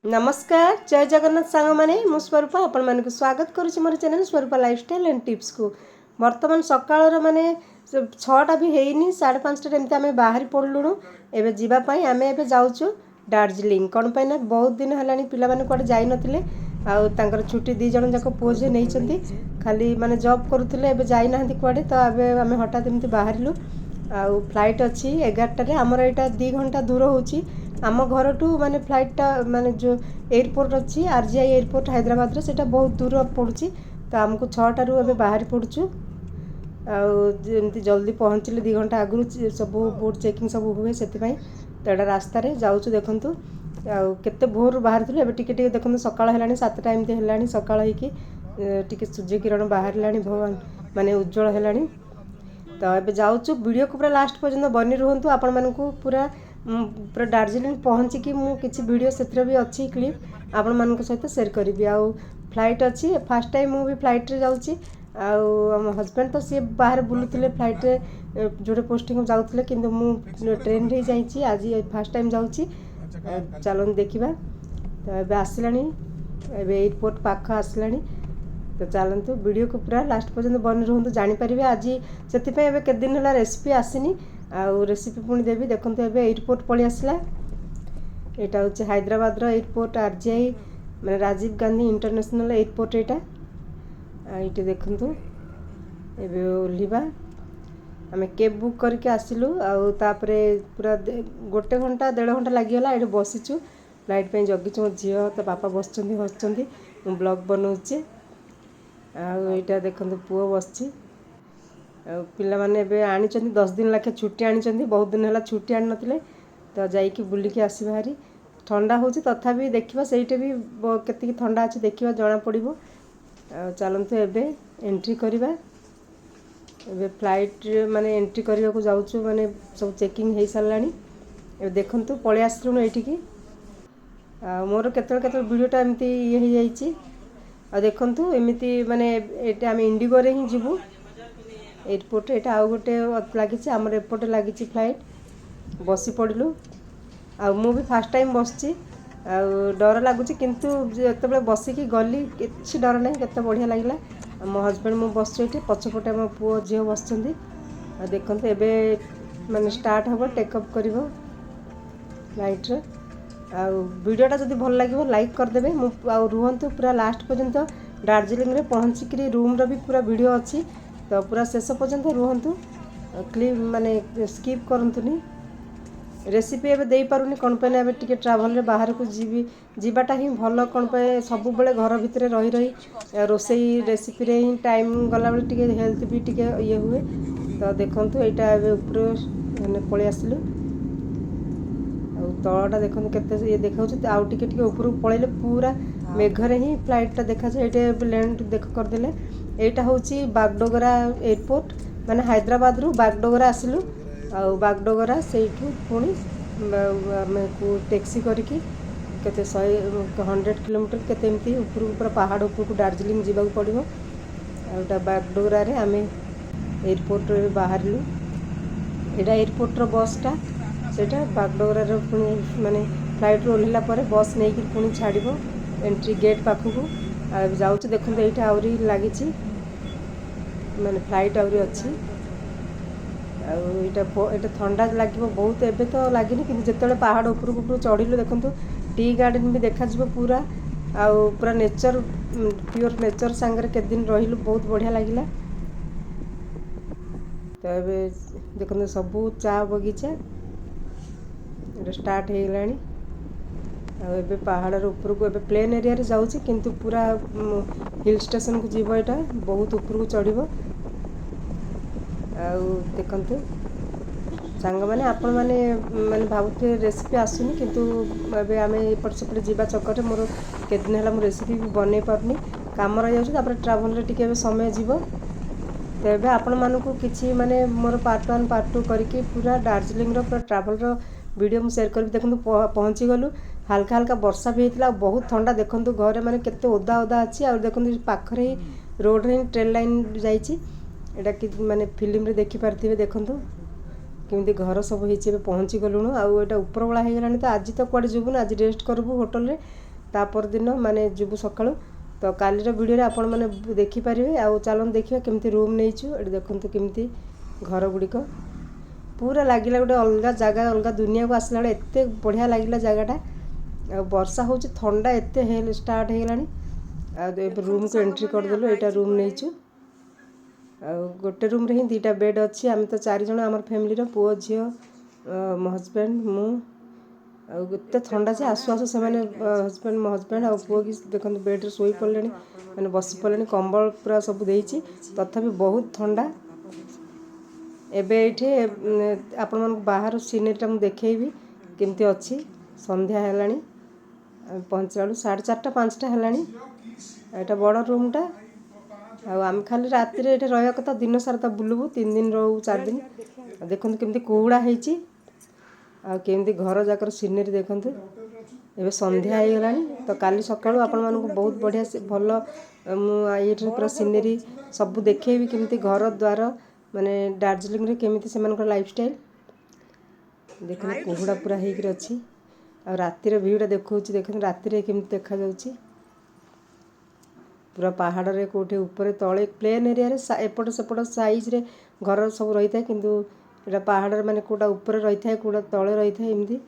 नमस्कार जय जगन्नाथ सांग मैंने मु स्वरूपा आपण मानक स्वागत करुच्ची मोर channel Swarupa lifestyle and tips को बर्तमान सकाळ माने 6टा भी हैनी 5:30 एमती आम बाहरी पड़लुणु एबे जीवाई आम ए जाऊँ दार्जिलिंग कौन पाई ना बहुत दिन है पिला माने कुआडे जाई नथिले आउर छुट्टी 2 जन जाक पुओ झे नहीं खाली माने जॉब करुले एबे जाई नाहंती कुआडे तो एबे आम हठात एमती बाहरिलु आउ फ्लाइट अच्छी 11टारे आमर यहाँ 2 घंटा दूर होची आम घर टू माने फ्लाइटा माने जो एयरपोर्ट अच्छी आरजीआई एयरपोर्ट हैदराबाद से बहुत दूर पड़ुची तो आमको 6टारू ए बाहरी पड़ुचु आमती जल्दी पहुँचले 2 घंटा आगु सब बोर्ड चेकिंग सब हुए से तो यहाँ रास्तार जाऊँ देखूँ आते भोर बाहर थी एवं टे देखते सकाल है 7टा एमती है सकाल होती सूर्य किरण बाहर भगवान माने उज्जवल है तो ये जाऊँ वीडियो को पूरा लास्ट पर्यंत बनी रुहतु आपण मानू पूरा पूरा दार्जिलिंग पहुँचिकी मुझे वीडियो से भी अच्छी क्लिप आपण मान सहित सेयार करी आउ फ्लाइट अच्छी फास्ट टाइम मुझे फ्लाइट जाऊँगी आम हजबैंड तो सी बाहर बुलूले फ्लाइट रे जोड़े पोस्टिंग जाऊे कि ट्रेन रे जाइए आज फास्ट टाइम जाऊँगी चलो देखा तो ये आसला एयरपोर्ट पाख आसला तो चलतु वीडियो को पूरा लास्ट पर्यंत बनी रुहतु जानीपारे आज से केते दिन है रेसिपी आसनी आउ रेसिपी पुणी देवी देखो एबे एयरपोर्ट पलि आसला यहाँ हूँ हैदराबाद एयरपोर्ट आरजीआई मैंने राजीव गांधी इंटरनेशनल एयरपोर्ट यहाँ ये देखु एबे ओल्हिबा आम कैब बुक करके आसिलु आउे पूरा 1 घंटा 1.5 घंटा लगिगला ये बसीचु फ्लाइट पे जगिचु मो झी तो पापा बस हसुँच ब्लॉग बनाऊे आईटा देखो पुओ बस पिला माने एबे आनी 10 दिन लाखे छुट्टी आनी बहुत दिन है छुट्टी आनी नथिले तो जाइकी बुलिकी आसवा हारी ठंडा होची तथापि देखिबा सेइटे भी केतिकी ठंडा अछि देखिबा जना पड़िबो चलंतु एबे एंट्री करिबा एबे फ्लाइट माने एंट्री करबा को जाउछु माने सब चेकिंग हे सारलानी एबे देखंतु पळे आसलुनु एठिकी मोर केतल वीडियोटा एमती ये हे जाईची देखंतु एमिति माने एटा हम इंडिगो रे ही जिवु एयरपोर्ट ये आउ गोटे लगी आमर एपटे लगी फ्लाइट बसी पड़ू आ मु भी फास्ट टाइम बसची डर लगुच किंतु जो बसिकी गली कि डर ना केते बढ़िया लगे मो हजबैंड मु बस ये पछपटे मो पुओ झील बस देखते एबे माने स्टार्ट हम टेकअप कर फ्लाइट रे वीडियोटा जब भल लगे लाइक करदे रुहतु पूरा लास्ट पर्यंत दार्जिलिंग रे पहुँचिक रूम रो भी पूरा वीडियो अच्छी तो पूरा शेष पर्यंत रुहतु क्लिप माने स्किप करंतुनी रेसिपी एबे दे पारुनी कौन पे ना टे ट्राभल रे बाहर को जीवाटा ही भल कौन पे सब बेले घर भितर रही रही रोसई रेसिपी रे ही टाइम गला बेले टिके हेल्थ भी टिके ये हुए तो देखंतु एटा एबे ऊपर माने पळे आसिलु तलटा देखो केते ये देखाउछ आउ टिके टिके ऊपर पळेले पूरा मेघरे ही फ्लाइटटा देखा जाय एटा लैंड देख करदेले एटा होची बागडोगरा एयरपोर्ट माने हैदराबाद रु बागडोगरा आसिलु बागडोगरा सेठू पुणी आम को टैक्सी करके केते 100 किलोमीटर केते एमती ऊपर पूरा पहाड़ ऊपर को दार्जिलिंग जीवा पड़ो आउटा बागडोगरा रे आम एयरपोर्ट रे बाहरलु एटा एयरपोर्ट रो बसटा सेटा बागडोगरा रे पुणी माने फ्लाइट रो ओल्हिला परे बस नहीं कि पुणी छाड़िबो एंट्री गेट पाखु जाऊँ देखते ये आहरी लगी माने फ्लाइट आहरी अच्छी आईटा ठंडा लगे बहुत एबे तो लगे कि जिते पहाड़ ऊपर चढ़लु देखु टी गार्डन भी देखा पूरा आउ पूरा नेचर प्योर नेचर सांगरे के दिन रहिलु बहुत बढ़िया लगिला तो ये देखते सबू चा बगीचा स्टार्ट हो गलानी आबे पहाड़ ऊपर को एबे प्लेन एरिया रे जाऊँगी किंतु पूरा हिल स्टेशन को जीव यहाँ बहुत ऊपर को चढ़ देखते सांग मैंने आपण मैंने माने भावुथे रेसिपी आसुनी किंतु एबे आमे एपट सेपट जीवा चक्कर मोर केते दिन है रेसिपी भी बनै पारनी काम रही जाऊँ ट्राभल रे टिके समय जीव तो ये आपण मानू किसी माने मोर पार्ट 1 पार्ट 2 करके पूरा दार्जिलिंग रो पूरा ट्राभल रो वीडियो मु शेयर करी देखु पहुँची गलु हल्का हल्का वर्षा भी होता बहुत ठंडा देखु घर मैंने केते ओदा ओदा अच्छी और देखो पाखरे रोड रे ट्रेन लाइन जाइए कि माने फिल्म रे देखि पारथिबे देखंतु केमती घर सब होइछे पहुँची गलुणु आउ एटा ऊपर बेला हो गलानी तो आज तो कुआडे जीवुन आज रेस्ट करबु होटल रे तापर दिन माने जीवु सकाळु तो कालीर वीडियो आपण माने देखि परिबे। आ चलन देखिया केमती रूम नैछु एठी देखंतु केमती घर गुड़िक पूरा लगिला गोटे अलग जगह अलग दुनिया को आसला बेले एते बढ़िया लगिला जगहटा। आ वर्षा होची ठंडा एते हेल स्टार्ट हे गलानी। आ रूम को एंट्री कर देलु एटा रूम नैछु। आ गोटे रूम रे ही दीटा बेड अछि। आम तो 4 जण हमर फैमिली रो पुओ झियो मो हस्बैंड मु आ एते ठंडा से आसु आसु से माने हस्बैंड मो हस्बैंड आ पुओ की देखन बेड रे सोई पड़लेनी माने बसी पड़लेनी कंबल पूरा सब देइची तथापि बहुत ठंडा। एबे एठी आपण मन बाहर सीनरीटा मु देखैबी केमती अछि। संध्या हेलानी पहुँचलालु 4:30 5टा हेलानी। एटा बड़ रूमटा आ आम खाली राति रे एठी रहया कथा दिन सारा त बुलबु 3 दिन रहू 4 दिन। देखंतु केमती कुहुड़ा ହେଇची आ केमती घर जाकर सीनरी देखंतु। एबे संध्या हे गलानी तो काली सकाळु आपण मानको बहुत बढ़िया से भलो मु एठी पूरा सीनरी सब देखैबी केमती घर द्वार माने दार्जिलिंग रे केमिति सेमानकर लाइफस्टाइल देखन कुहुड़ा पूरा हेक अछि। आ राति रे व्यूटा देखौछि देखन राति रे केमिति देखा जाउछि पूरा पहाड़ रे कोठे ऊपर तळे प्लेन एरिया रे एपट सेपट साइज रे घर सब रही थाए किंतु एटा पहाड़ रे माने कोटा ऊपर रही थाए कोटा तळे रही थाए एमती।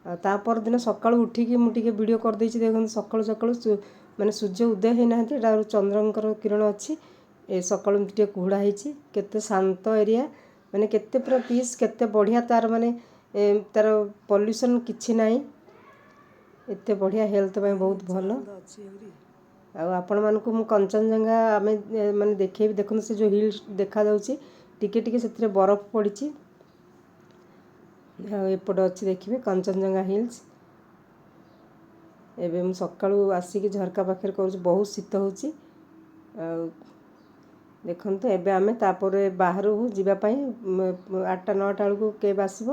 आ ता पर दिन सकाळु उठी की मु टिके वीडियो कर दैछि देखन सकाळु सकाळु माने सूर्य उदय हे नाहंती एटा चंद्रंकर किरण अछि। ए सकाळु टिके कुहुड़ा ହେଇଛି केते शांत एरिया माने केते पूरा पीस केते बढ़िया तार माने तार पॉल्यूशन किछि नाही एते बढ़िया हेल्थ में बहुत भलो। आ आपण मानको मु कंचनजंगा आमे माने देखैबी देखन से जो हिल्स देखा जाउची टिके टिके सेथिरे बरफ पड़िची। आ एपड अछि देखिबे कंचनजंगा हिल्स। एबे मु सकाळु आसी की झरका पाखर कहूची बहुत शीत होची। आ देखंतु एबे आमे तापरे बाहरु जिबा पई 8टा 9टा बेलकु केब आसीबो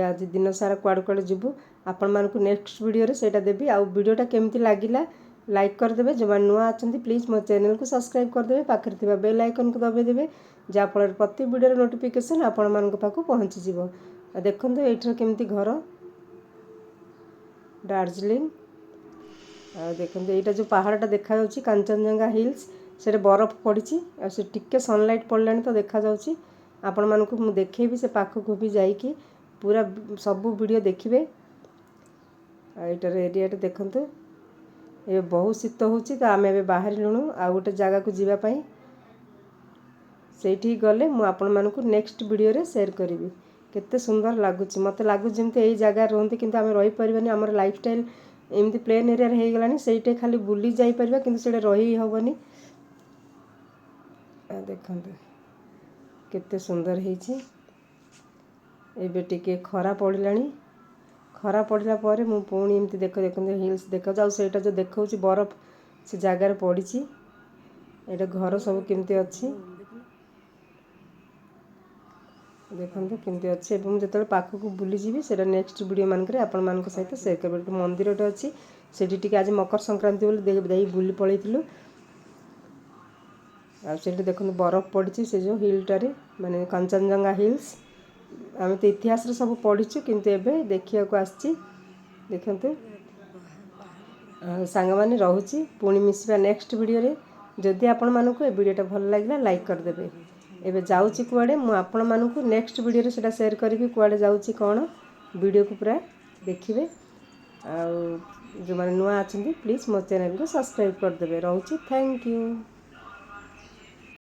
आज दिन सारा क्वाड क्वाड जिबु आपण मानको नेक्स्ट वीडियो रे सेटा देबी। आ वीडियोटा केमती लागिला लाइक कर देबे जो नुआ अछंती प्लीज मो चैनल को सब्सक्राइब कर देबे पाखर थिबा बेल आइकन को दबे देबे जा फल प्रति वीडियो रे नोटिफिकेशन आपण मानको पाखु पहुंची जिवो। आ देखंतु एठर केमती घर दार्जिलिंग। आ देखंतु एटा जो पहाड़टा देखा जाउची कंचनजंगा हिल्स सेरे बरफ पड़िची आ से टिके सनलाइट पड़लानी तो देखा जाउची। आपण मानको मु देखैबी से पाखो को भी जाईकी पूरा सब वीडियो देखिबे। आ एटार एरियाटा देखंतु ए बहुत शीत होची तो आमे एबे बाहर लुणु आ गोटे जगह को जीवा पई सेठी गले मु आपण मानको नेक्स्ट वीडियो रे शेयर करिवि। केते सुंदर लागुची मते लागु जेमते एई जगह रहंती किंतु आमे रही परिबानी हमर लाइफस्टाइल एमती प्लेन एरिया रे हे गलानी सेइटे खाली बुली जाई परिबा किंतु सेडे रही हबनी। आ देखंतु केते सुंदर हेची। एबे टिके खरा पड़िलानी खरा पड़िला परे मु पुणी एमती देखंतु हिल्स देखा जाउ सेटा जो देखौची बरफ से जगह रे पड़िची। एटा घर सब केमती अछि देखंतु केमती अछि। एबे मु जतले पाखो को बुली जीवी सेटा नेक्स्ट वीडियो मान करे आपण मान को सहित शेयर करबे। मंदिरटा अछि सेठी टिके आज मकर संक्रांति बोली देई बुली पळैथिलु। आ सेठी देखंतु बरफ पड़िची से जो हिलटारे माने कंचनजंगा हिल्स आमे तो इतिहास रे सब पढ़िछु किंतु एबे देखिया को आछी देखंतु। सांग माने रहूची पुणी मिसबा नेक्स्ट वीडियो रे। जदि आपण मानको ए वीडियोटा भल लागला लाइक कर देबे। एबे जाउची कुआडे मु आपण मानको नेक्स्ट वीडियो रे सेटा शेयर करबी कुआडे जाउची कोन वीडियो को पूरा देखिबे। आ जो माने नुआ अछंती प्लीज मो चैनल को सब्सक्राइब कर देबे। रहूची थैंक यू।